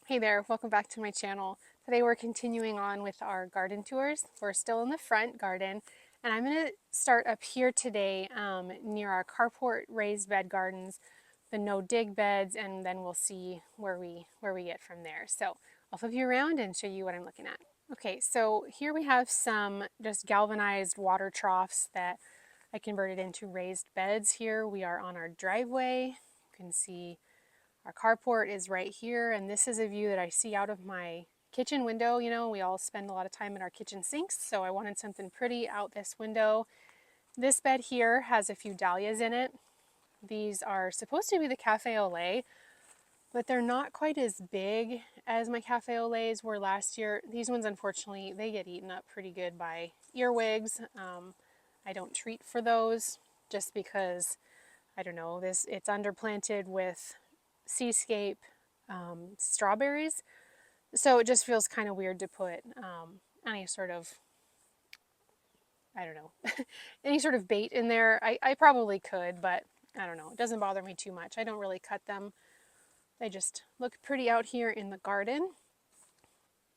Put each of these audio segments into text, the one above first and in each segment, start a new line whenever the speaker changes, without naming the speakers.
Hey there, welcome back to my channel. Today we're continuing on with our garden tours. We're still in the front garden, and I'm going to start up here today near our carport raised bed gardens, the no dig beds, and then we'll see where we get from there. So I'll flip you around and show you what I'm looking at. Okay, so here we have some just galvanized water troughs that I converted into raised beds. Here we are on our driveway. You can see our carport is right here, and this is a view that I see out of my kitchen window. You know, we all spend a lot of time in our kitchen sinks, so I wanted something pretty out this window. This bed here has a few dahlias in it. These are supposed to be the cafe au lait, but they're not quite as big as my cafe au laits were last year. These ones, unfortunately, they get eaten up pretty good by earwigs. I don't treat for those just because, I don't know, it's underplanted with seascape strawberries, so it just feels kind of weird to put any sort of, I don't know, any sort of bait in there. I probably could, but I don't know, it doesn't bother me too much. I don't really cut them. They just look pretty out here in the garden.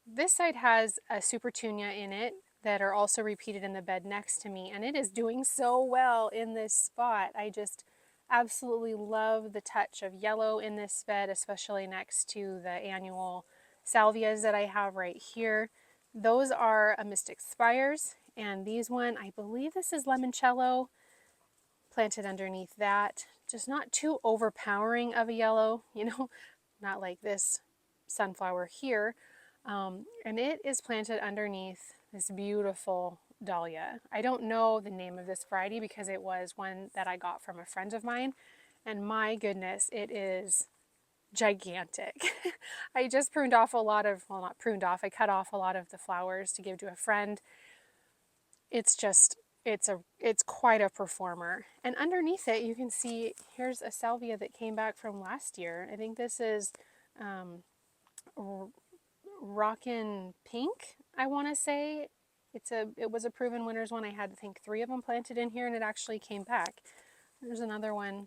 This side has a supertunia in it that are also repeated in the bed next to me, and it is doing so well in this spot. I just absolutely love the touch of yellow in this bed, especially next to the annual salvias that I have right here. Those are a Mystic Spires, and these one, I believe this is limoncello, planted underneath that. Just not too overpowering of a yellow, you know, not like this sunflower here. And it is planted underneath this beautiful dahlia. I don't know the name of this variety because it was one that I got from a friend of mine, and my goodness, it is gigantic. I just pruned off a lot of, well, not pruned off, I cut off a lot of the flowers to give to a friend. It's just, it's quite a performer. And underneath it, you can see here's a salvia that came back from last year. I think this is Rockin' Pink, I want to say. It was a Proven Winners one. I had, I think, 3 of them planted in here, and it actually came back. There's another one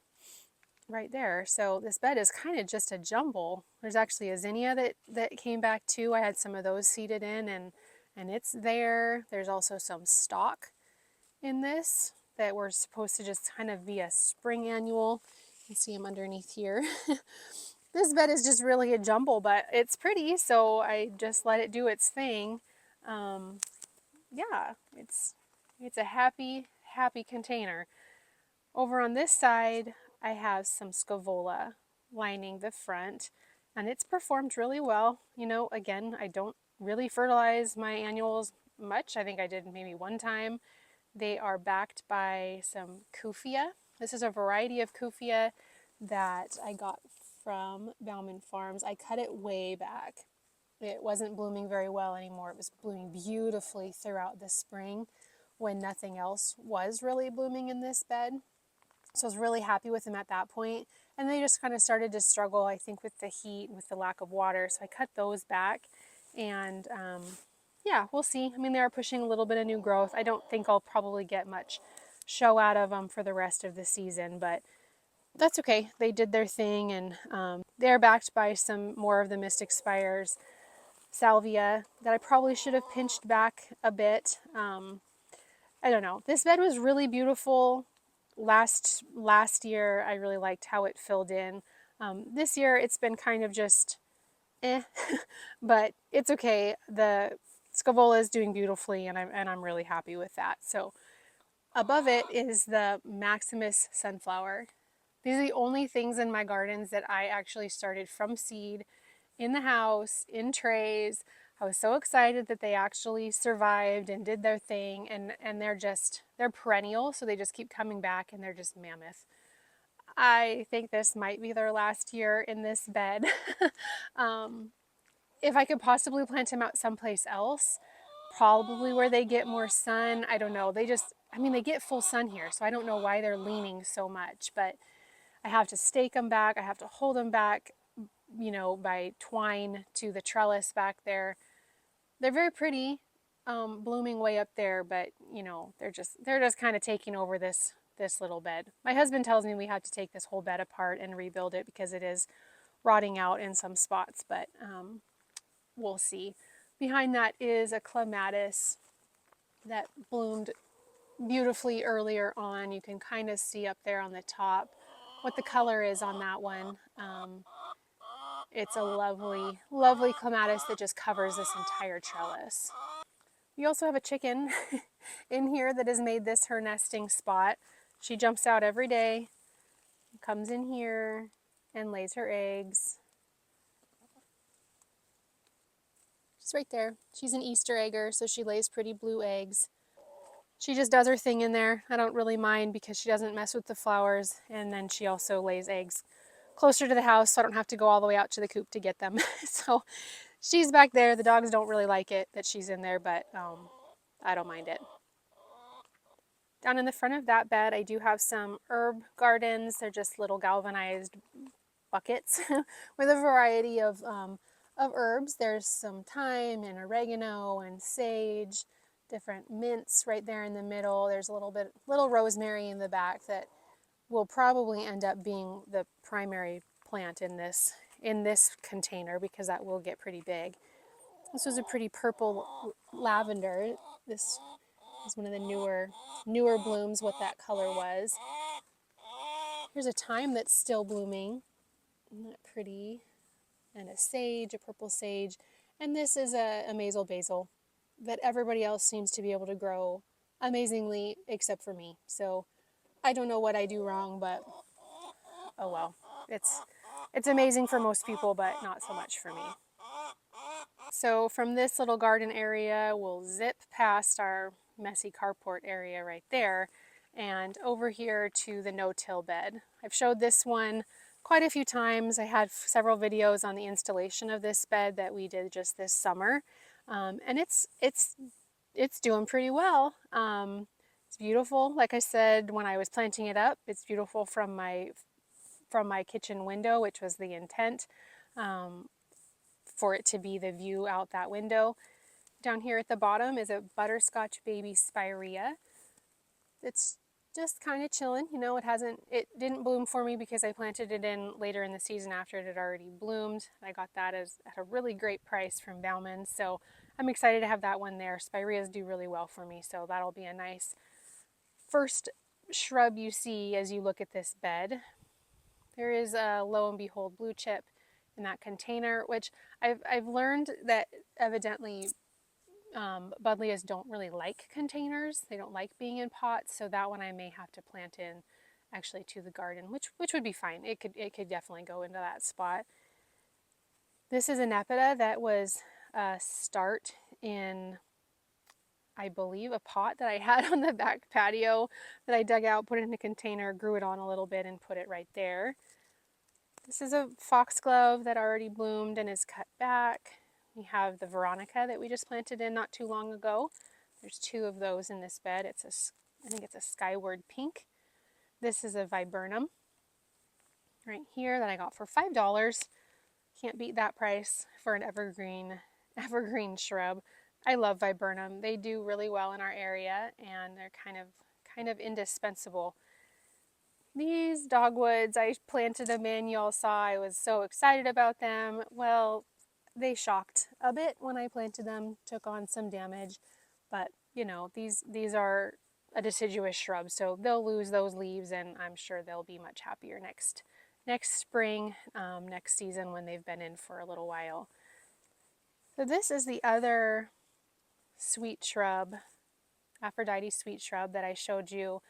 right there. So this bed is kind of just a jumble. There's actually a zinnia that came back too. I had some of those seeded in, and it's there. There's also some stock in this that were supposed to just kind of be a spring annual. You can see them underneath here. This bed is just really a jumble, but it's pretty, so I just let it do its thing. Yeah, it's a happy container. Over on this side, I have some scavola lining the front, and it's performed really well. You know, again, I don't really fertilize my annuals much. I think I did maybe one time. They are backed by some kufia. This is a variety of kufia that I got from Bauman Farms. I cut it way back. It wasn't blooming very well anymore. It was blooming beautifully throughout the spring when nothing else was really blooming in this bed. So I was really happy with them at that point. And they just kind of started to struggle, I think, with the heat and with the lack of water. So I cut those back. And yeah, we'll see. I mean, they are pushing a little bit of new growth. I don't think I'll probably get much show out of them for the rest of the season, but that's okay. They did their thing, and they're backed by some more of the Mystic Spires salvia that I probably should have pinched back a bit. I don't know. This bed was really beautiful last year. I really liked how it filled in. This year it's been kind of just but it's okay. The scavola is doing beautifully, and I'm really happy with that. So above it is the Maximus sunflower. These are the only things in my gardens that I actually started from seed in the house, in trays. I was so excited that they actually survived and did their thing, and they're perennial, so they just keep coming back, and they're just mammoth. I think this might be their last year in this bed. If I could possibly plant them out someplace else, probably where they get more sun. I don't know. I mean, they get full sun here, so I don't know why they're leaning so much, but I have to stake them back. I have to hold them back, you know, by twine to the trellis back there. They're very pretty, blooming way up there, but you know, they're just kind of taking over this little bed. My husband tells me we have to take this whole bed apart and rebuild it because it is rotting out in some spots, but we'll see. Behind that is a clematis that bloomed beautifully earlier on. You can kind of see up there on the top what the color is on that one. It's a lovely, lovely clematis that just covers this entire trellis. We also have a chicken in here that has made this her nesting spot. She jumps out every day, comes in here, and lays her eggs. She's right there. She's an Easter egger, so she lays pretty blue eggs. She just does her thing in there. I don't really mind because she doesn't mess with the flowers, and then she also lays eggs closer to the house so I don't have to go all the way out to the coop to get them. So she's back there. The dogs don't really like it that she's in there, but I don't mind it. Down in the front of that bed, I do have some herb gardens. They're just little galvanized buckets with a variety of herbs. There's some thyme and oregano and sage, different mints right there in the middle. There's a little rosemary in the back that will probably end up being the primary plant in this container because that will get pretty big. This was a pretty purple lavender. This is one of the newer blooms, what that color was. Here's a thyme that's still blooming. Isn't that pretty? And a sage, a purple sage. And this is a mazel basil that everybody else seems to be able to grow amazingly except for me. So I don't know what I do wrong, but oh well. It's amazing for most people, but not so much for me. So from this little garden area, we'll zip past our messy carport area right there and over here to the no-till bed. I've showed this one quite a few times. I had several videos on the installation of this bed that we did just this summer, and it's doing pretty well. It's beautiful. Like I said, when I was planting it up, it's beautiful from my kitchen window, which was the intent, for it to be the view out that window. Down here at the bottom is a butterscotch baby spirea. It's just kind of chilling. You know, it didn't bloom for me because I planted it in later in the season after it had already bloomed. I got that at a really great price from Bauman, so I'm excited to have that one there. Spireas do really well for me, so that'll be a nice first shrub you see as you look at this bed. There is a, lo and behold, blue chip in that container, which I've learned that evidently Buddleias don't really like containers. They don't like being in pots, so that one I may have to plant in actually to the garden, which would be fine. It could definitely go into that spot. This is a Nepeta that was a start in, I believe, a pot that I had on the back patio that I dug out, put it in a container, grew it on a little bit, and put it right there. This is a foxglove that already bloomed and is cut back. We have the Veronica that we just planted in not too long ago. There's two of those in this bed. I think it's a skyward pink. This is a viburnum right here that I got for $5. Can't beat that price for an evergreen shrub. I love viburnum. They do really well in our area, and they're kind of indispensable. These dogwoods, I planted them in. You all saw I was so excited about them. Well, they shocked a bit when I planted them, took on some damage, but you know, these are a deciduous shrub, so they'll lose those leaves, and I'm sure they'll be much happier next spring, next season when they've been in for a little while. So this is the other sweet shrub, Aphrodite sweet shrub that I showed you.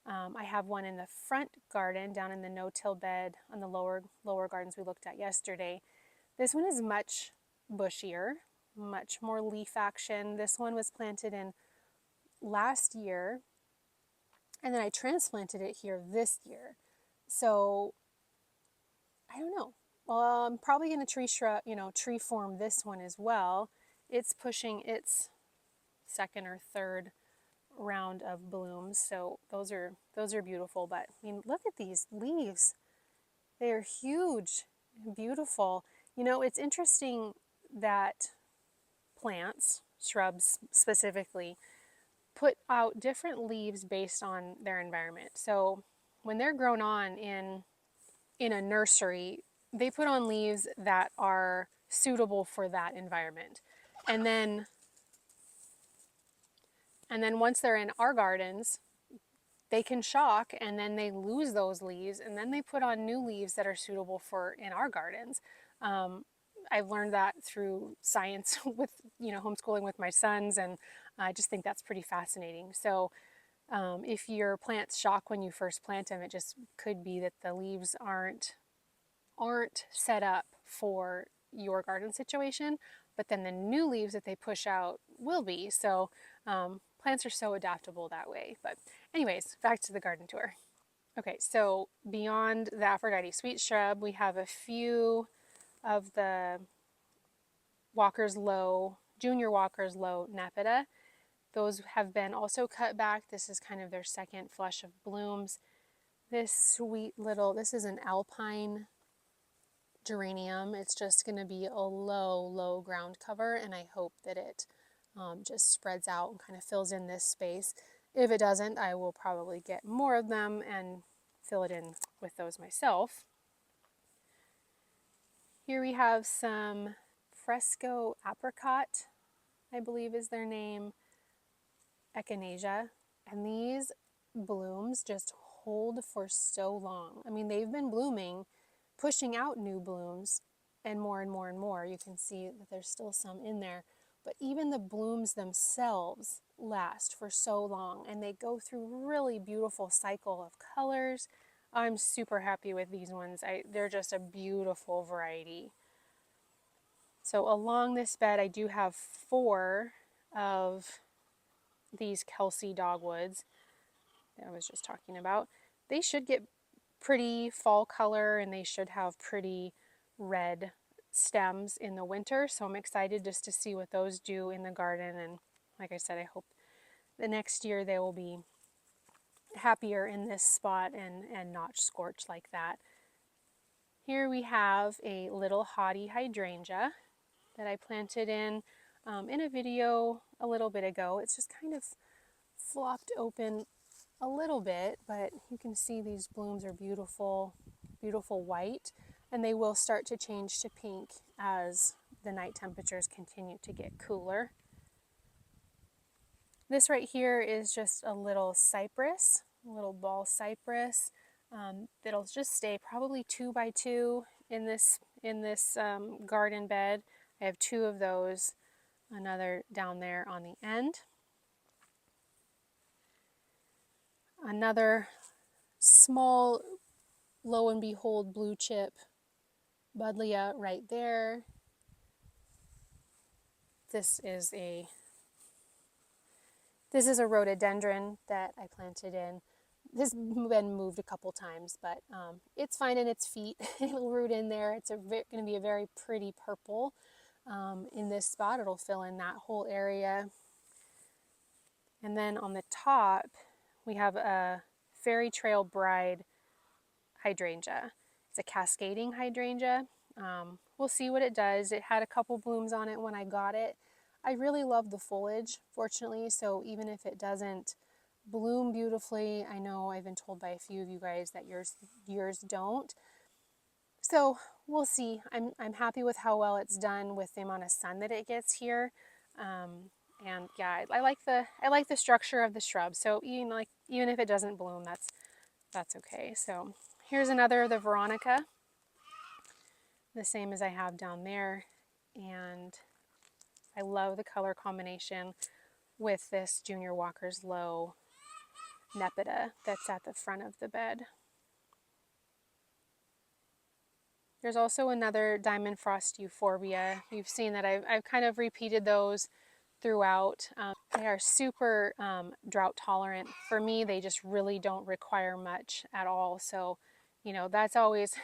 I have one in the front garden down in the no-till bed on the lower gardens we looked at yesterday. This one is much bushier, much more leaf action. This one was planted in last year, and then I transplanted it here this year. So I don't know. Well, I'm probably going to tree form this one as well. It's pushing its second or third round of blooms, so those are beautiful. But I mean, look at these leaves. They are huge and beautiful. You know, it's interesting that plants, shrubs specifically, put out different leaves based on their environment. So when they're grown on in a nursery, they put on leaves that are suitable for that environment. And then once they're in our gardens, they can shock and then they lose those leaves and then they put on new leaves that are suitable for in our gardens. Um, I've learned that through science with homeschooling with my sons, and I just think that's pretty fascinating. So if your plants shock when you first plant them, it just could be that the leaves aren't set up for your garden situation, but then the new leaves that they push out will be. So plants are so adaptable that way. But anyways, back to the garden tour. Okay, so beyond the Aphrodite sweet shrub, we have a few of the Junior Walker's Low Nepeta. Those have been also cut back. This is kind of their second flush of blooms. This is an alpine geranium. It's just going to be a low ground cover, and I hope that it just spreads out and kind of fills in this space. If it doesn't, I will probably get more of them and fill it in with those myself. Here we have some fresco apricot, I believe is their name, echinacea, and these blooms just hold for so long. I mean, they've been blooming, pushing out new blooms, and more and more and more. You can see that there's still some in there, but even the blooms themselves last for so long, and they go through really beautiful cycle of colors. I'm super happy with these ones. They're just a beautiful variety. So along this bed, I do have 4 of these Kelsey dogwoods that I was just talking about. They should get pretty fall color and they should have pretty red stems in the winter. So I'm excited just to see what those do in the garden. And like I said, I hope the next year they will be happier in this spot and not scorched like that. Here we have a little haughty hydrangea that I planted in a video a little bit ago. It's just kind of flopped open a little bit, but you can see these blooms are beautiful, beautiful white, and they will start to change to pink as the night temperatures continue to get cooler. This right here is just a little cypress, a little ball cypress that'll just stay probably 2 by 2 in this garden bed. I have 2 of those, another down there on the end. Another small, lo and behold, blue chip buddleia right there. This is a rhododendron that I planted in. This has been moved a couple times, but it's finding its feet. It'll root in there. It's going to be a very pretty purple in this spot. It'll fill in that whole area. And then on the top, we have a Fairy Trail Bride hydrangea. It's a cascading hydrangea. We'll see what it does. It had a couple blooms on it when I got it. I really love the foliage, fortunately, so even if it doesn't bloom beautifully, I know I've been told by a few of you guys that yours don't. So we'll see. I'm happy with how well it's done with the amount of sun that it gets here. And yeah, I like the structure of the shrub. So even if it doesn't bloom, that's okay. So here's another of the Veronica, the same as I have down there, and I love the color combination with this Junior Walker's Low Nepeta that's at the front of the bed. There's also another Diamond Frost Euphorbia. You've seen that I've kind of repeated those throughout. They are super drought tolerant. For me, they just really don't require much at all. So, that's always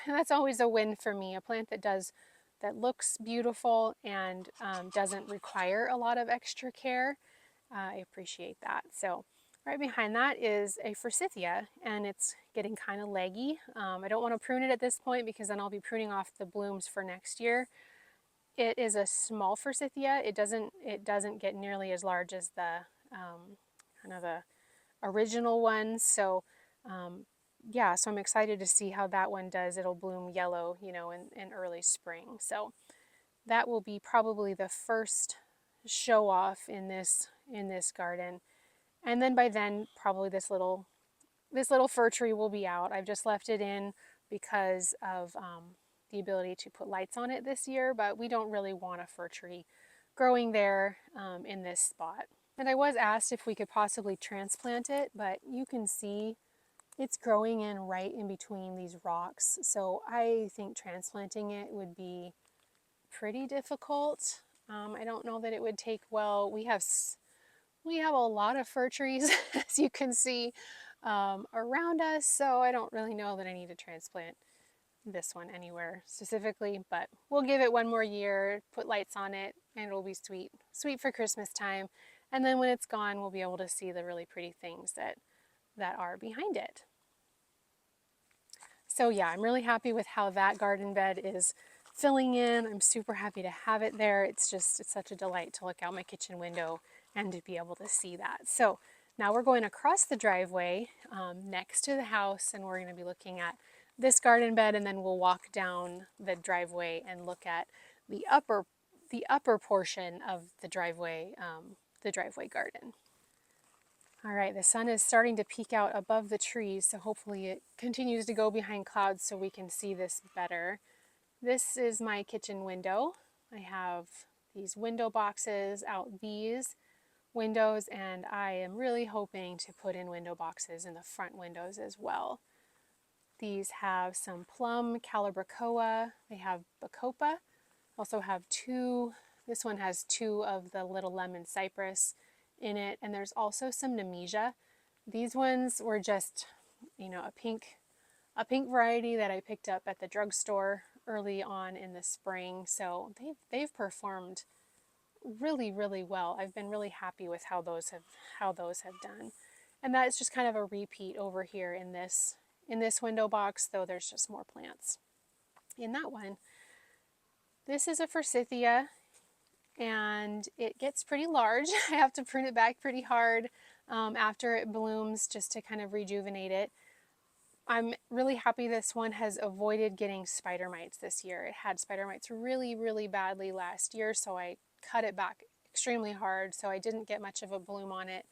a win for me. A plant that looks beautiful and doesn't require a lot of extra care. I appreciate that. So right behind that is a forsythia, and it's getting kind of leggy. I don't want to prune it at this point because then I'll be pruning off the blooms for next year. It is a small forsythia. It doesn't get nearly as large as the kind of the original ones. So yeah, so I'm excited to see how that one does. It'll bloom yellow, in early spring. So that will be probably the first show off in this garden. And then by then, probably this little fir tree will be out. I've just left it in because of the ability to put lights on it this year, but we don't really want a fir tree growing there in this spot. And I was asked if we could possibly transplant it, but you can see it's growing in right in between these rocks. So I think transplanting it would be pretty difficult. I don't know that it would take well. We have a lot of fir trees, as you can see, around us, so I don't really know that I need to transplant this one anywhere specifically, but we'll give it one more year, put lights on it, and it'll be sweet, sweet for Christmas time. And then when it's gone, we'll be able to see the really pretty things that are behind it. So yeah, I'm really happy with how that garden bed is filling in. I'm super happy to have it there. It's such a delight to look out my kitchen window and to be able to see that. So now we're going across the driveway next to the house, and we're going to be looking at this garden bed, and then we'll walk down the driveway and look at the upper portion of the driveway garden. All right, the sun is starting to peek out above the trees, so hopefully it continues to go behind clouds so we can see this better. This is my kitchen window. I have these window boxes out these windows, and I am really hoping to put in window boxes in the front windows as well. These have some plum calibrachoa. They have bacopa. Also have this one has two of the little lemon cypress in it, and there's also some nemesia. These ones were just, a pink variety that I picked up at the drugstore early on in the spring. So they've performed really, really well. I've been really happy with how those have done. And that is just kind of a repeat over here in this window box, though there's just more plants in that one. This is a forsythia, and it gets pretty large. I have to prune it back pretty hard after it blooms just to kind of rejuvenate it. I'm really happy this one has avoided getting spider mites this year. It had spider mites really, really badly last year, so I cut it back extremely hard, so I didn't get much of a bloom on it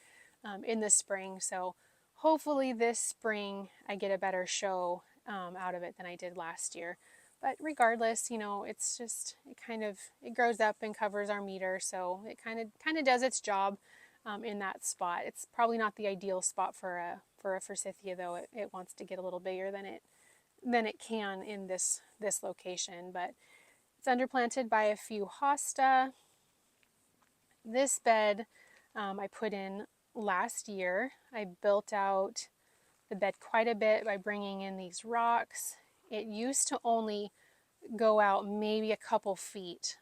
in the spring. So hopefully this spring I get a better show out of it than I did last year. But regardless, it's just it grows up and covers our meter, so it kind of does its job in that spot. It's probably not the ideal spot for a forsythia, though. It wants to get a little bigger than it can in this location, but it's underplanted by a few hosta. This bed I put in last year. I built out the bed quite a bit by bringing in these rocks. It used to only go out maybe a couple feet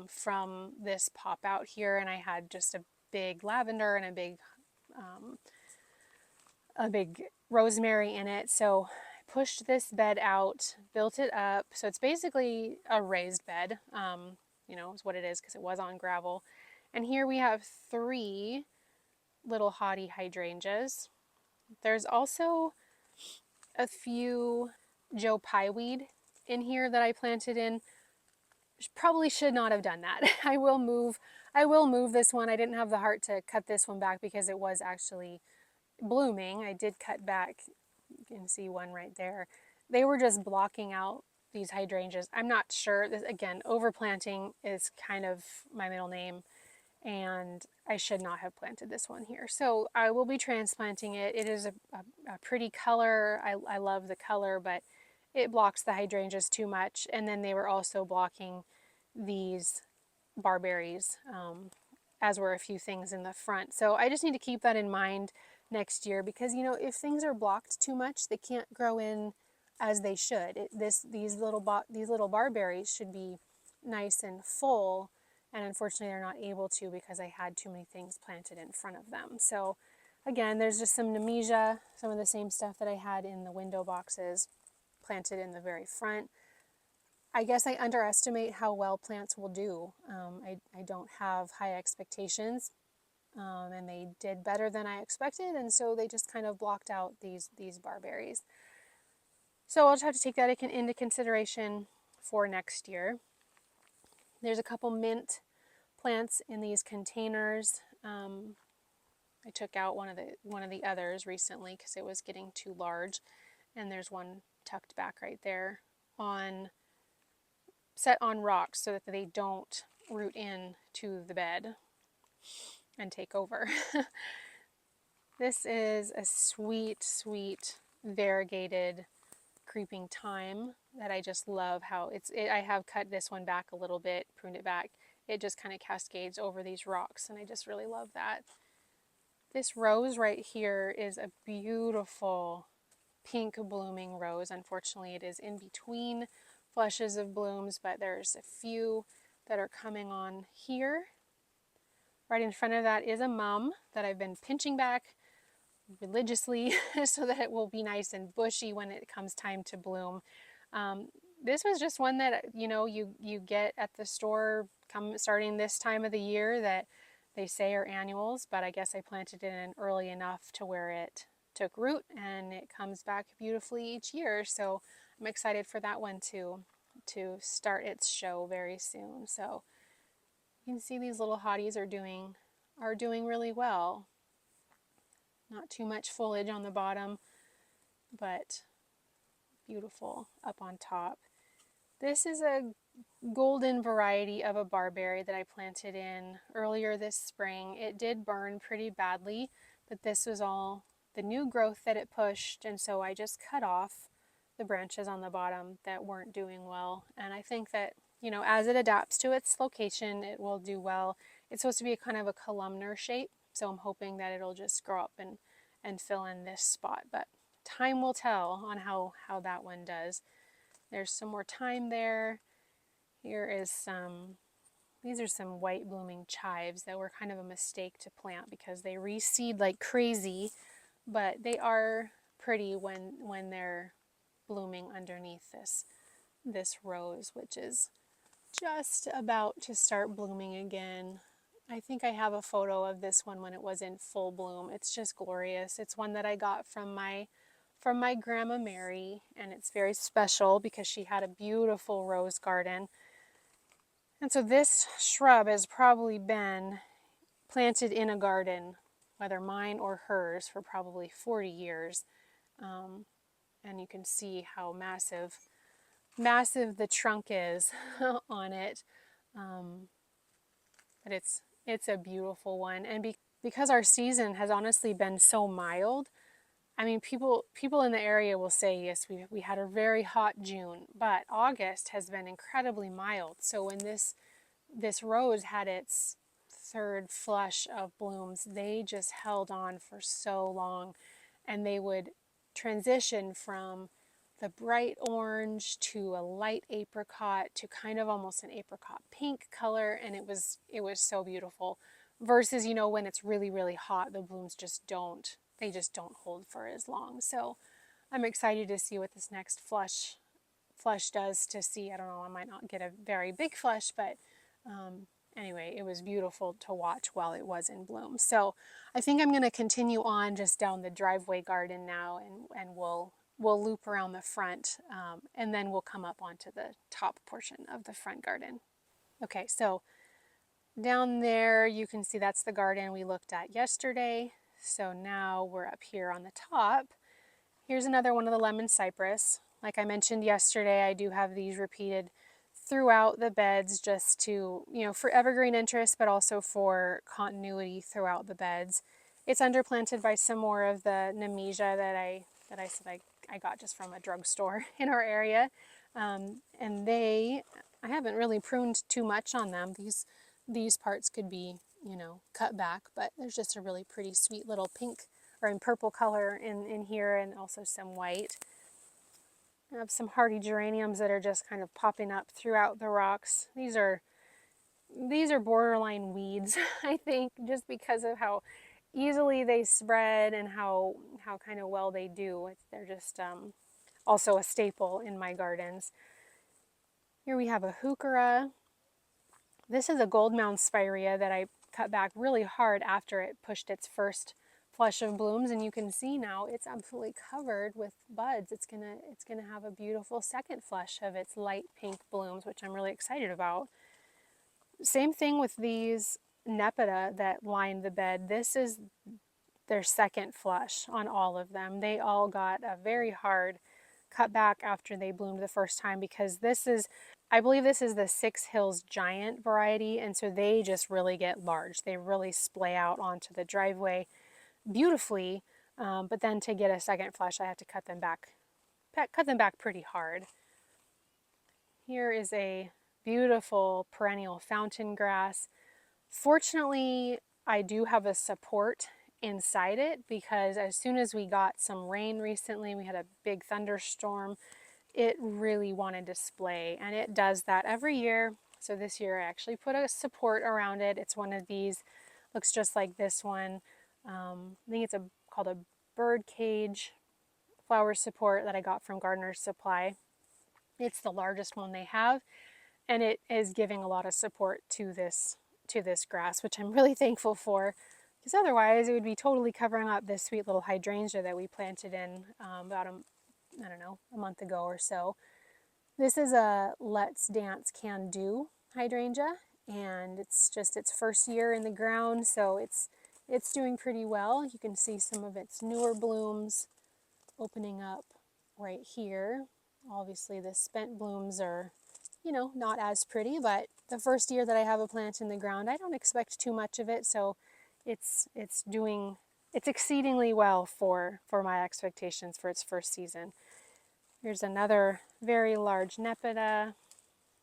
from this pop out here, and I had just a big lavender and a big rosemary in it. So I pushed this bed out, built it up. So it's basically a raised bed, is what it is because it was on gravel. And here we have 3 little haughty hydrangeas. There's also a few Joe Pye weed in here that I planted in. Probably should not have done that. I will move this one. I didn't have the heart to cut this one back because it was actually blooming. I did cut back. You can see one right there. They were just blocking out these hydrangeas. I'm not sure. This, again, overplanting is kind of my middle name, and I should not have planted this one here. So I will be transplanting it. It is a pretty color. I love the color, but it blocks the hydrangeas too much. And then they were also blocking these barberries, as were a few things in the front. So I just need to keep that in mind next year because, if things are blocked too much, they can't grow in as they should. These little barberries should be nice and full, and unfortunately they're not able to because I had too many things planted in front of them. So again, there's just some nemesia, some of the same stuff that I had in the window boxes planted in the very front. I guess I underestimate how well plants will do. I don't have high expectations and they did better than I expected, and so they just kind of blocked out these barberries. So I'll just have to take that into consideration for next year. There's a couple mint plants in these containers. I took out one of the others recently because it was getting too large, and there's one tucked back right there set on rocks so that they don't root in to the bed and take over. This is a sweet, sweet variegated creeping thyme that I just love how I have cut this one back a little bit, pruned it back. It just kind of cascades over these rocks, and I just really love that. This rose right here is a beautiful pink blooming rose. Unfortunately, it is in between flushes of blooms, but there's a few that are coming on here. Right in front of that is a mum that I've been pinching back religiously so that it will be nice and bushy when it comes time to bloom. This was just one that you get at the store starting this time of the year that they say are annuals, but I guess I planted it in early enough to where it took root and it comes back beautifully each year. So I'm excited for that one to start its show very soon. So you can see these little hotties are doing really well. Not too much foliage on the bottom, but beautiful up on top. This is a golden variety of a barberry that I planted in earlier this spring. It did burn pretty badly, but this was all the new growth that it pushed, and so I just cut off the branches on the bottom that weren't doing well. And I think that, as it adapts to its location, it will do well. It's supposed to be a kind of a columnar shape, so I'm hoping that it'll just grow up and fill in this spot, but time will tell on how that one does. There's some more thyme there. Here is these are some white blooming chives that were kind of a mistake to plant because they reseed like crazy, but they are pretty when they're blooming underneath this rose, which is just about to start blooming again. I think I have a photo of this one when it was in full bloom. It's just glorious. It's one that I got from my Grandma Mary, and it's very special because she had a beautiful rose garden. And so this shrub has probably been planted in a garden, whether mine or hers, for probably 40 years. And you can see how massive the trunk is on it. But it's a beautiful one. And because our season has honestly been so mild, I mean, people in the area will say, yes, we had a very hot June, but August has been incredibly mild. So when this rose had its third flush of blooms, they just held on for so long, and they would transition from the bright orange to a light apricot to kind of almost an apricot pink color, and it was so beautiful. Versus, when it's really, really hot, the blooms just don't hold for as long. So I'm excited to see what this next flush does to see. I don't know, I might not get a very big flush, but anyway, it was beautiful to watch while it was in bloom. So I think I'm going to continue on just down the driveway garden now, and we'll loop around the front, and then we'll come up onto the top portion of the front garden. Okay, so down there you can see that's the garden we looked at yesterday. So now we're up here on the top. Here's another one of the lemon cypress. Like I mentioned yesterday, I do have these repeated throughout the beds just to, for evergreen interest, but also for continuity throughout the beds. It's underplanted by some more of the Nemesia that I said I got just from a drugstore in our area. And I haven't really pruned too much on them. These parts could be, cut back, but there's just a really pretty sweet little pink or in purple color in here, and also some white. I have some hardy geraniums that are just kind of popping up throughout the rocks. These are borderline weeds, I think, just because of how easily they spread and how kind of well they do. They're just also a staple in my gardens. Here we have a heuchera. This is a gold mound spirea that I cut back really hard after it pushed its first flush of blooms, and you can see now it's absolutely covered with buds. It's gonna have a beautiful second flush of its light pink blooms, which I'm really excited about. Same thing with these Nepeta that line the bed. This is their second flush on all of them. They all got a very hard cut back after they bloomed the first time, because I believe this is the Six Hills Giant variety, and so they just really get large. They really splay out onto the driveway beautifully, but then to get a second flush, I have to cut them back pretty hard. Here is a beautiful perennial fountain grass. Fortunately, I do have a support inside it, because as soon as we got some rain recently, we had a big thunderstorm, it really wanted to splay, and it does that every year. So this year I actually put a support around it. It's one of these, looks just like this one. I think it's called a bird cage flower support that I got from Gardener's Supply. It's the largest one they have, and it is giving a lot of support to this grass, which I'm really thankful for, because otherwise it would be totally covering up this sweet little hydrangea that we planted in about a month ago or so. This is a Let's Dance Can Do hydrangea, and it's just its first year in the ground, so it's doing pretty well. You can see some of its newer blooms opening up right here. Obviously the spent blooms are, not as pretty, but the first year that I have a plant in the ground, I don't expect too much of it, so it's exceedingly well for my expectations for its first season. Here's another very large Nepeta,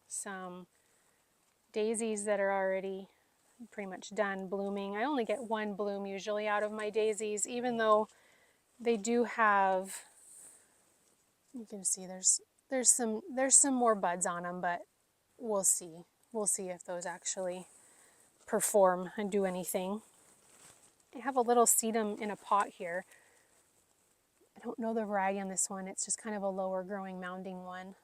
some daisies that are already pretty much done blooming. I only get one bloom usually out of my daisies, even though they do have, you can see there's some more buds on them, but we'll see. We'll see if those actually perform and do anything. I have a little sedum in a pot here. I don't know the variety on this one. It's just kind of a lower growing mounding one.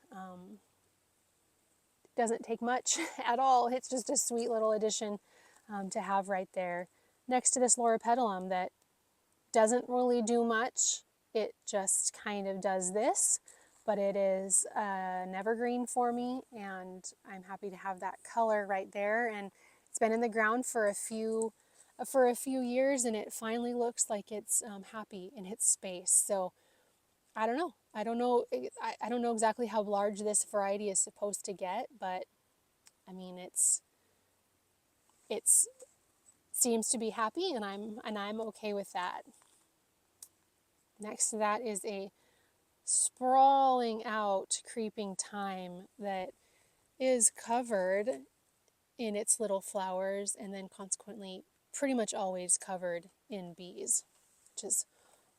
It doesn't take much at all. It's just a sweet little addition to have right there next to this loropetalum that doesn't really do much. It just kind of does this, but it is an evergreen for me, and I'm happy to have that color right there. And it's been in the ground for a few years, and it finally looks like it's happy in its space. So I don't know. I don't know exactly how large this variety is supposed to get, but I mean it's seems to be happy, and I'm okay with that. Next to that is a sprawling out creeping thyme that is covered in its little flowers, and then consequently pretty much always covered in bees, which is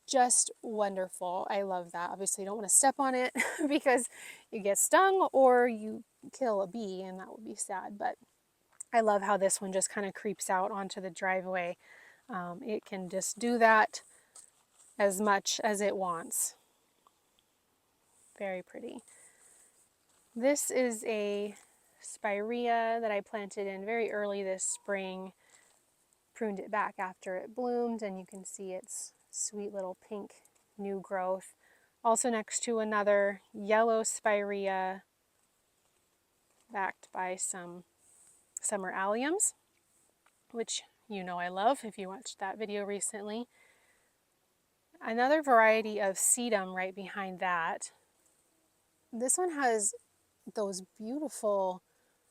just wonderful. I love that. Obviously you don't want to step on it because you get stung or you kill a bee, and that would be sad, but I love how this one just kind of creeps out onto the driveway. It can just do that as much as it wants. Very pretty. This is a spirea that I planted in very early this spring. Pruned it back after it bloomed, and you can see its sweet little pink new growth. Also next to another yellow spirea backed by some summer alliums, which I love if you watched that video recently. Another variety of sedum right behind that. This one has those beautiful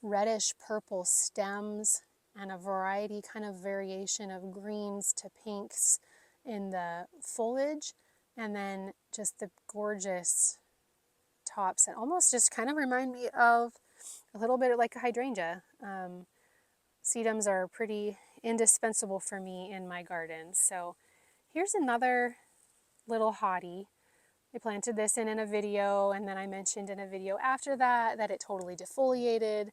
reddish purple stems and a variation of greens to pinks in the foliage, and then just the gorgeous tops that almost just kind of remind me of a little bit like a hydrangea. Sedums are pretty indispensable for me in my garden. So here's another little hottie. I planted this in a video, and then I mentioned in a video after that it totally defoliated,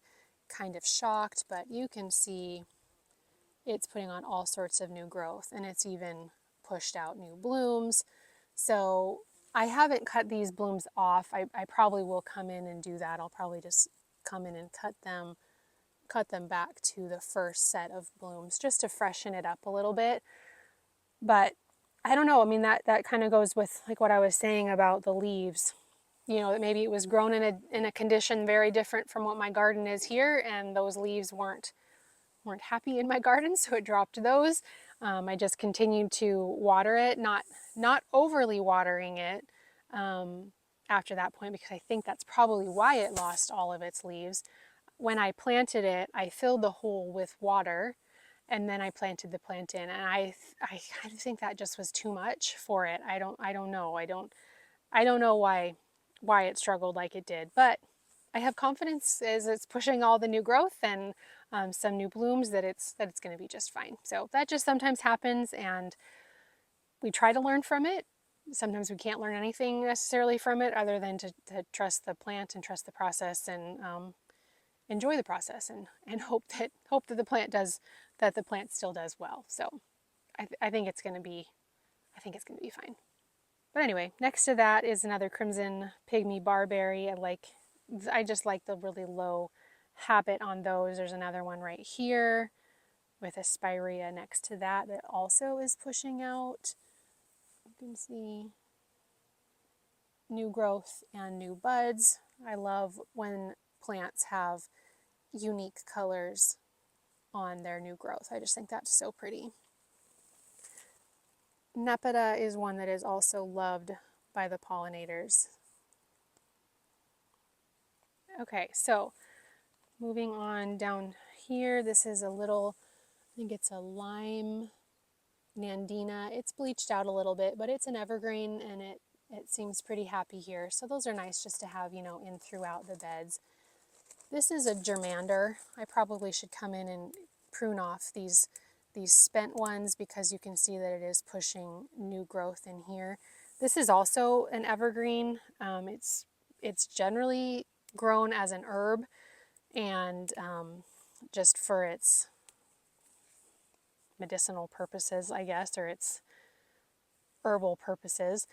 kind of shocked, but you can see it's putting on all sorts of new growth, and it's even pushed out new blooms. So I haven't cut these blooms off. I probably will come in and do that. I'll probably just come in and cut them cut them back to the first set of blooms just to freshen it up a little bit. But I don't know, I mean, that kind of goes with like what I was saying about the leaves. You know, that maybe it was grown in a condition very different from what my garden is here, and those leaves weren't happy in my garden, so it dropped those. I just continued to water it, not overly watering it after that point, because I think that's probably why it lost all of its leaves. When I planted it, I filled the hole with water, and then I planted the plant in, and I kind of think that just was too much for it. I don't know. I don't know why it struggled like it did, but I have confidence as it's pushing all the new growth and some new blooms that it's going to be just fine. So that just sometimes happens, and we try to learn from it. Sometimes we can't learn anything necessarily from it other than to trust the plant and trust the process, and enjoy the process, and hope that the plant still does well. So I think it's going to be fine. But anyway, next to that is another crimson pygmy barberry. I just like the really low habit on those. There's another one right here with a spirea next to that also is pushing out. You can see new growth and new buds. I love when plants have unique colors on their new growth. I just think that's so pretty. Nepeta is one that is also loved by the pollinators. Okay, so moving on down here, this is a little, I think it's a lime Nandina. It's bleached out a little bit, but it's an evergreen, and it seems pretty happy here. So those are nice just to have, you know, in throughout the beds. This is a germander. I probably should come in and prune off these spent ones, because you can see that it is pushing new growth in here. This is also an evergreen. It's generally grown as an herb, and just for its medicinal purposes, I guess, or its herbal purposes.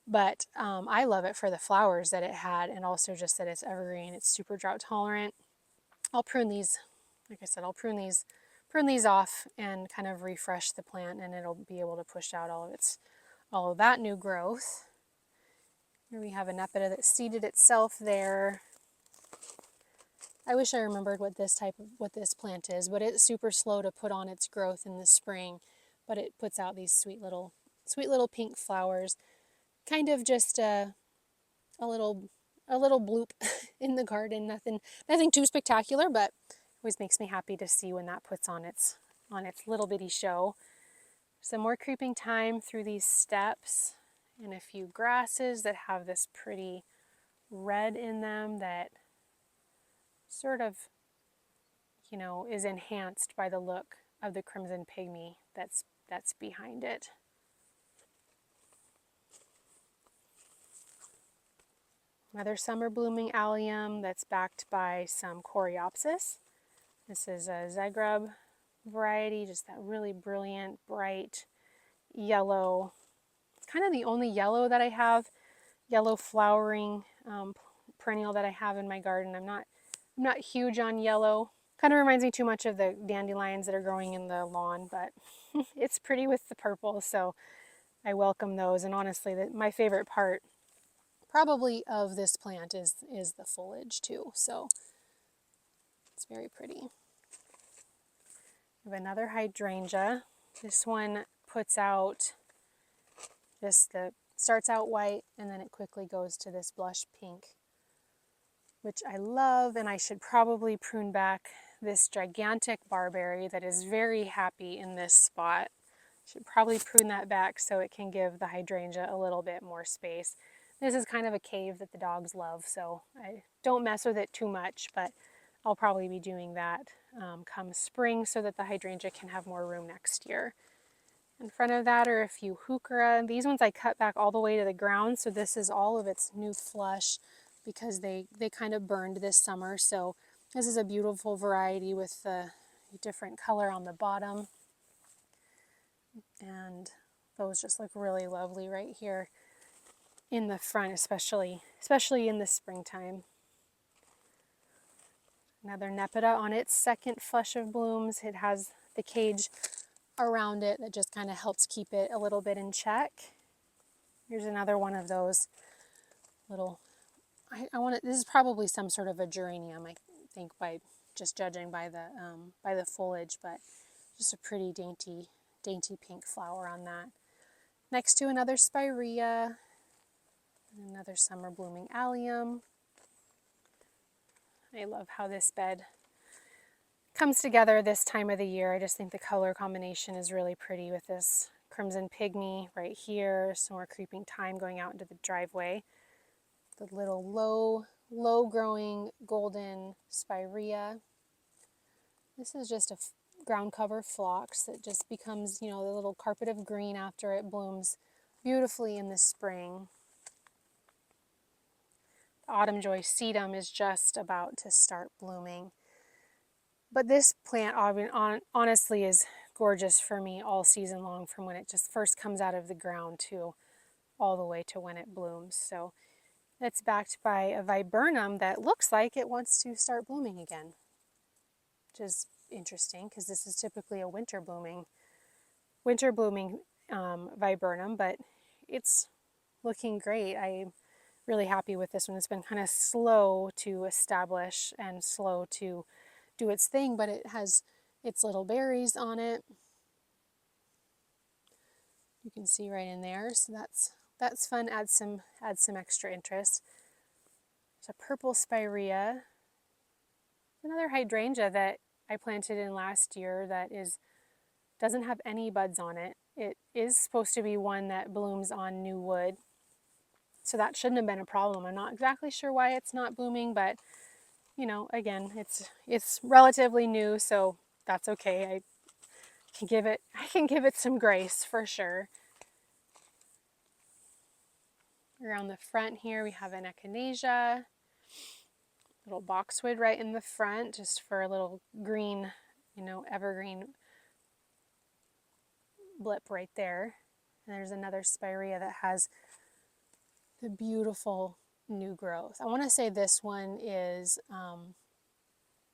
But I love it for the flowers that it had, and also just that it's evergreen. It's super drought tolerant. I'll prune these, like I said, prune these off and kind of refresh the plant, and it'll be able to push out all of that new growth. Here we have a Nepeta that seeded itself there. I wish I remembered what this plant is, but it's super slow to put on its growth in the spring, but it puts out these sweet little pink flowers. Kind of just a little bloop in the garden. Nothing too spectacular, but always makes me happy to see when that puts on its little bitty show. Some more creeping thyme through these steps, and a few grasses that have this pretty red in them that sort of, you know, is enhanced by the look of the crimson pygmy that's behind it. Another summer blooming allium that's backed by some coreopsis. This is a Zagreb variety, just that really brilliant, bright yellow. It's kind of the only yellow that I have, yellow flowering perennial that I have in my garden. I'm not huge on yellow. Kind of reminds me too much of the dandelions that are growing in the lawn, but it's pretty with the purple, so I welcome those. And honestly, my favorite part probably of this plant is the foliage too, so it's very pretty. We have another hydrangea. This one puts out starts out white, and then it quickly goes to this blush pink, which I love. And I should probably prune back this gigantic barberry that is very happy in this spot. Should probably prune that back so it can give the hydrangea a little bit more space. This is kind of a cave that the dogs love, so I don't mess with it too much, but I'll probably be doing that come spring so that the hydrangea can have more room next year. In front of that are a few heuchera. These ones I cut back all the way to the ground, so this is all of its new flush because they kind of burned this summer. So this is a beautiful variety with the different color on the bottom. And those just look really lovely right here in the front, especially in the springtime. Another Nepeta on its second flush of blooms. It has the cage around it that just kind of helps keep it a little bit in check. Here's another one of those little, this is probably some sort of a geranium, I think, by just judging by the foliage, but just a pretty dainty pink flower on that. Next to another spirea, and another summer blooming allium. I love how this bed comes together this time of the year. I just think the color combination is really pretty with this crimson pygmy right here, some more creeping thyme going out into the driveway. The little low growing golden spirea. This is just a ground cover phlox that just becomes, the little carpet of green after it blooms beautifully in the spring. The autumn joy sedum is just about to start blooming. But this plant honestly is gorgeous for me all season long, from when it just first comes out of the ground to all the way to when it blooms. So it's backed by a viburnum that looks like it wants to start blooming again, which is interesting because this is typically a winter blooming viburnum, but it's looking great. I'm really happy with this one. It's been kind of slow to establish and slow to do its thing, but it has its little berries on it. You can see right in there, so that's fun. Adds some extra interest. There's a purple spirea, another hydrangea that I planted in last year that doesn't have any buds on it. It is supposed to be one that blooms on new wood, so that shouldn't have been a problem. I'm not exactly sure why it's not blooming, but again, it's relatively new, so that's okay. I can give it some grace for sure. Around the front here, we have an echinacea, little boxwood right in the front, just for a little green, evergreen blip right there. And there's another spirea that has the beautiful new growth. I want to say this one is,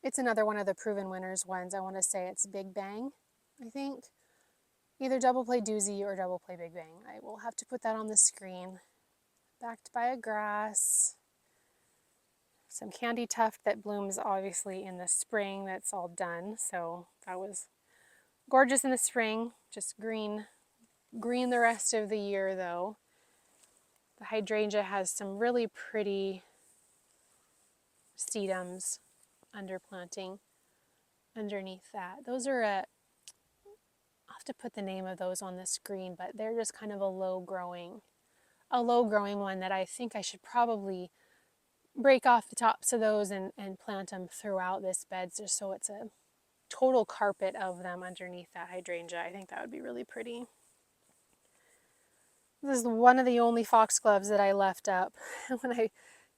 it's another one of the Proven Winners ones. I want to say it's Big Bang, I think. Either Double Play Doozy or Double Play Big Bang. I will have to put that on the screen. Backed by a grass. Some candy tuft that blooms obviously in the spring. That's all done. So that was gorgeous in the spring. Just green the rest of the year though. The hydrangea has some really pretty sedums underplanting underneath that. Those are I'll have to put the name of those on the screen, but they're just kind of a low growing one that I think I should probably break off the tops of those and plant them throughout this bed, just so it's a total carpet of them underneath that hydrangea. I think that would be really pretty. This is one of the only foxgloves that I left up. When I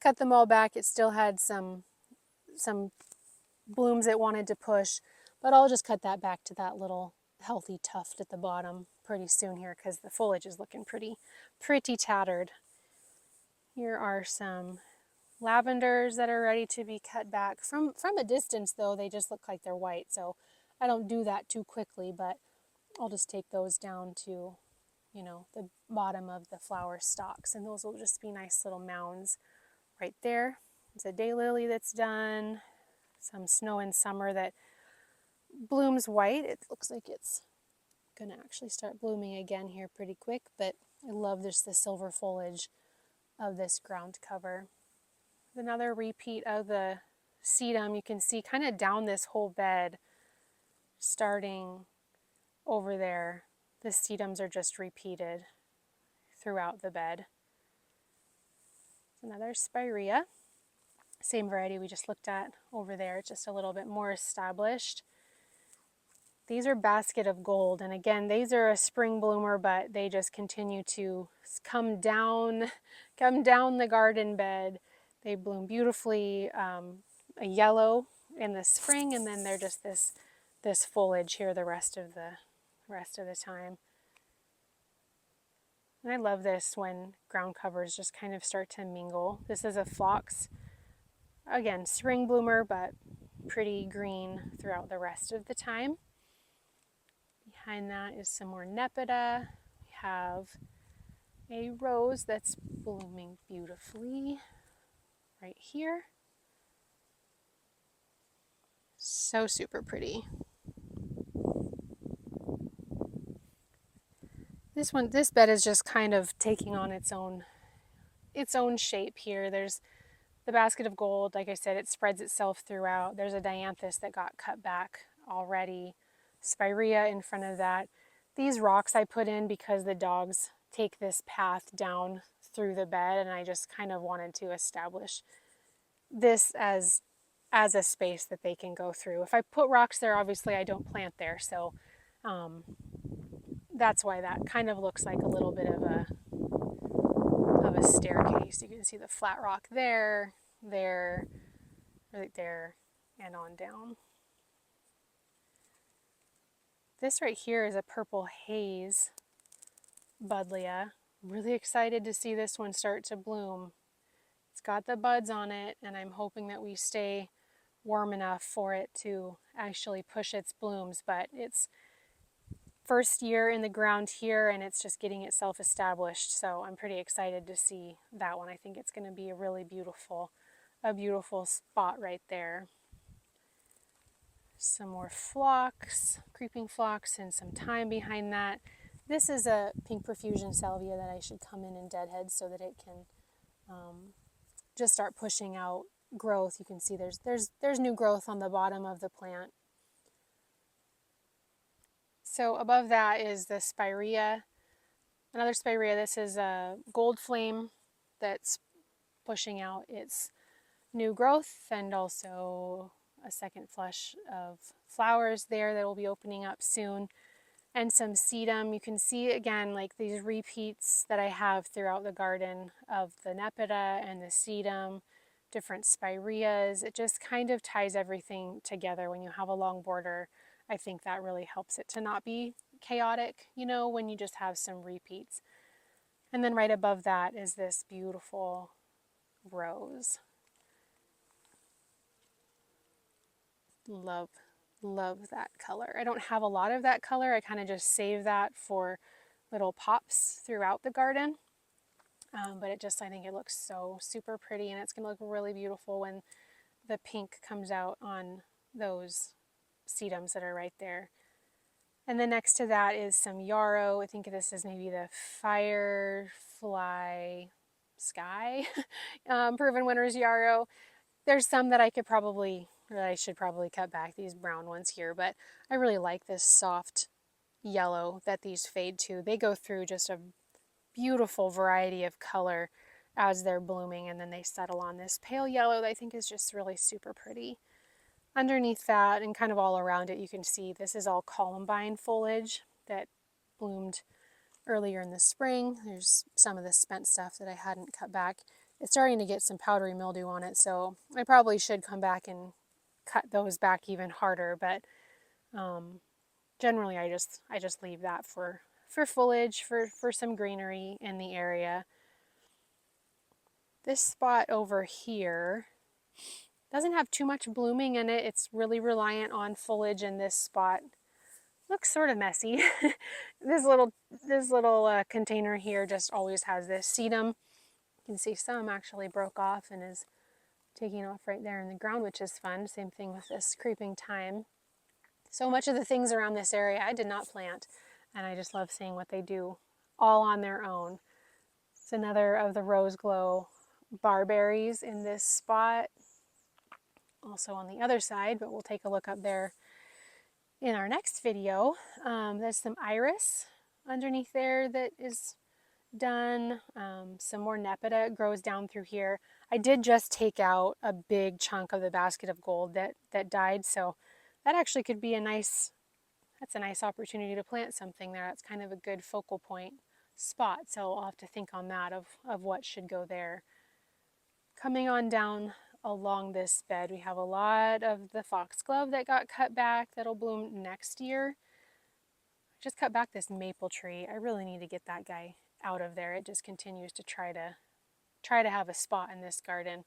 cut them all back, it still had some blooms it wanted to push, but I'll just cut that back to that little healthy tuft at the bottom pretty soon here, because the foliage is looking pretty tattered. Here are some lavenders that are ready to be cut back. From a distance though, they just look like they're white, so I don't do that too quickly, but I'll just take those down to, the bottom of the flower stalks, and those will just be nice little mounds right there. There's a daylily that's done, some snow in summer that blooms white. It looks like it's gonna actually start blooming again here pretty quick, but I love the silver foliage of this ground cover. Another repeat of the sedum. You can see kind of down this whole bed, starting over there. The sedums are just repeated throughout the bed. Another spirea, same variety we just looked at over there, just a little bit more established. These are basket of gold, and again, these are a spring bloomer, but they just continue to come down the garden bed. They bloom beautifully, a yellow in the spring, and then they're just this foliage here the rest of the time. And I love this when ground covers just kind of start to mingle. This is a phlox, again, spring bloomer, but pretty green throughout the rest of the time. Behind that is some more Nepeta. We have a rose that's blooming beautifully right here. So super pretty. This bed is just kind of taking on its own shape here. There's the basket of gold, like I said, it spreads itself throughout. There's a dianthus that got cut back already. Spirea in front of that. These rocks I put in because the dogs take this path down through the bed, and I just kind of wanted to establish this as a space that they can go through. If I put rocks there, obviously I don't plant there, so that's why that kind of looks like a little bit of a staircase. You can see the flat rock there, right there, and on down. This right here is a purple haze buddleia. Really excited to see this one start to bloom. It's got the buds on it, and I'm hoping that we stay warm enough for it to actually push its blooms, but it's first year in the ground here and it's just getting itself established, so I'm pretty excited to see that one. I think it's going to be a really beautiful spot right there. Some more phlox, creeping phlox, and some thyme behind that. This is a pink profusion salvia that I should come in and deadhead so that it can just start pushing out growth. You can see there's new growth on the bottom of the plant. So above that is the spirea, another spirea. This is a gold flame that's pushing out its new growth, and also a second flush of flowers there that will be opening up soon, and some sedum. You can see again like these repeats that I have throughout the garden of the Nepeta and the sedum, different spireas. It just kind of ties everything together when you have a long border. I think that really helps it to not be chaotic, you know, when you just have some repeats. And then right above that is this beautiful rose. Love that color. I don't have a lot of that color. I kind of just save that for little pops throughout the garden. But I think it looks so super pretty, and it's going to look really beautiful when the pink comes out on those sedums that are right there. And then next to that is some yarrow. I think this is maybe the Firefly Sky Proven Winners yarrow. There's some that I should probably cut back, these brown ones here, but I really like this soft yellow that these fade to. They go through just a beautiful variety of color as they're blooming, and then they settle on this pale yellow that I think is just really super pretty. Underneath that and kind of all around it, you can see this is all columbine foliage that bloomed earlier in the spring. There's some of the spent stuff that I hadn't cut back. It's starting to get some powdery mildew on it, so I probably should come back and cut those back even harder, but generally I just leave that for foliage, for some greenery in the area. This spot over here doesn't have too much blooming in it. It's really reliant on foliage, and this spot looks sort of messy. This little container here just always has this sedum. You can see some actually broke off and is taking off right there in the ground, which is fun. Same thing with this creeping thyme. So much of the things around this area I did not plant, and I just love seeing what they do all on their own. It's another of the rose glow barberries in this spot. Also on the other side, but we'll take a look up there in our next video. There's some iris underneath there that is done. Some more Nepeta grows down through here. I did just take out a big chunk of the basket of gold that died, so that actually could be a nice opportunity to plant something there. That's kind of a good focal point spot, so I'll have to think on that of what should go there. Coming on down along this bed, we have a lot of the foxglove that got cut back that'll bloom next year. I just cut back this maple tree. I really need to get that guy out of there. It just continues to try to have a spot in this garden.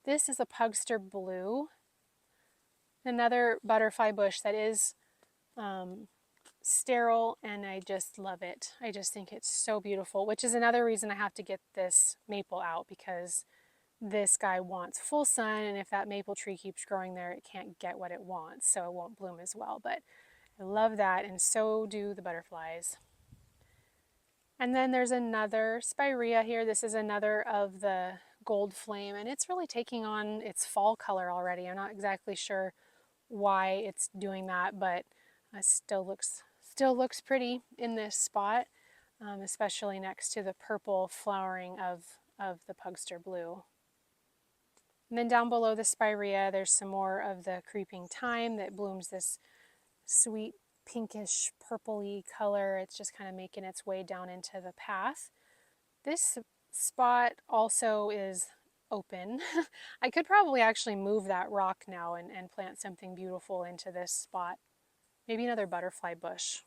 This is a pugster blue. Another butterfly bush that is sterile, and I just love it. I just think it's so beautiful, which is another reason I have to get this maple out, because this guy wants full sun, and if that maple tree keeps growing there, it can't get what it wants, so it won't bloom as well. But I love that, and so do the butterflies. And then there's another spirea here. This is another of the gold flame, and it's really taking on its fall color already. I'm not exactly sure why it's doing that, but it still looks pretty in this spot, especially next to the purple flowering of the pugster blue. And then down below the spirea, there's some more of the creeping thyme that blooms this sweet pinkish purpley color. It's just kind of making its way down into the path. This spot also is open. I could probably actually move that rock now and plant something beautiful into this spot. Maybe another butterfly bush.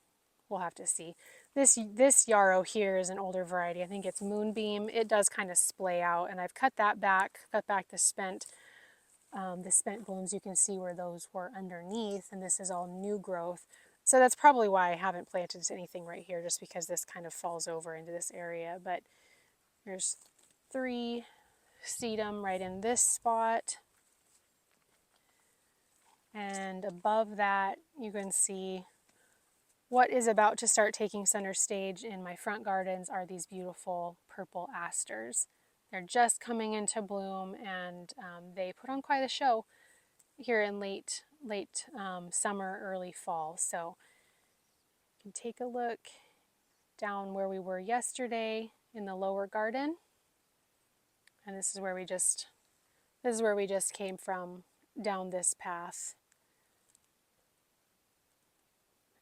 We'll have to see. This yarrow here is an older variety. I think it's Moonbeam. It does kind of splay out, and I've cut back the spent blooms. You can see where those were underneath, and this is all new growth. So that's probably why I haven't planted anything right here, just because this kind of falls over into this area. But there's 3 sedum right in this spot. And above that, you can see what is about to start taking center stage in my front gardens are these beautiful purple asters. They're just coming into bloom, and they put on quite a show here in late summer, early fall. So you can take a look down where we were yesterday in the lower garden, and this is where we just came from, down this path,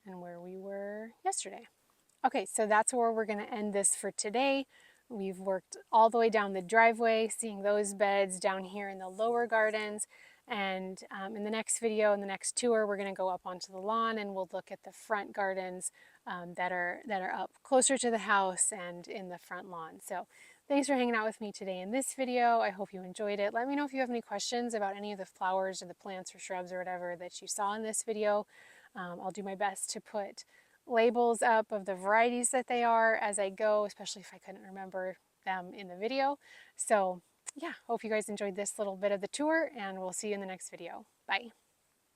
and where we were yesterday. Okay, so that's where we're going to end this for today. We've worked all the way down the driveway, seeing those beds down here in the lower gardens. And in the next video, in the next tour, we're going to go up onto the lawn, and we'll look at the front gardens that are up closer to the house and in the front lawn. So thanks for hanging out with me today in this video. I hope you enjoyed it. Let me know if you have any questions about any of the flowers or the plants or shrubs or whatever that you saw in this video. I'll do my best to put labels up of the varieties that they are as I go, especially if I couldn't remember them in the video. So yeah, hope you guys enjoyed this little bit of the tour, and we'll see you in the next video. Bye.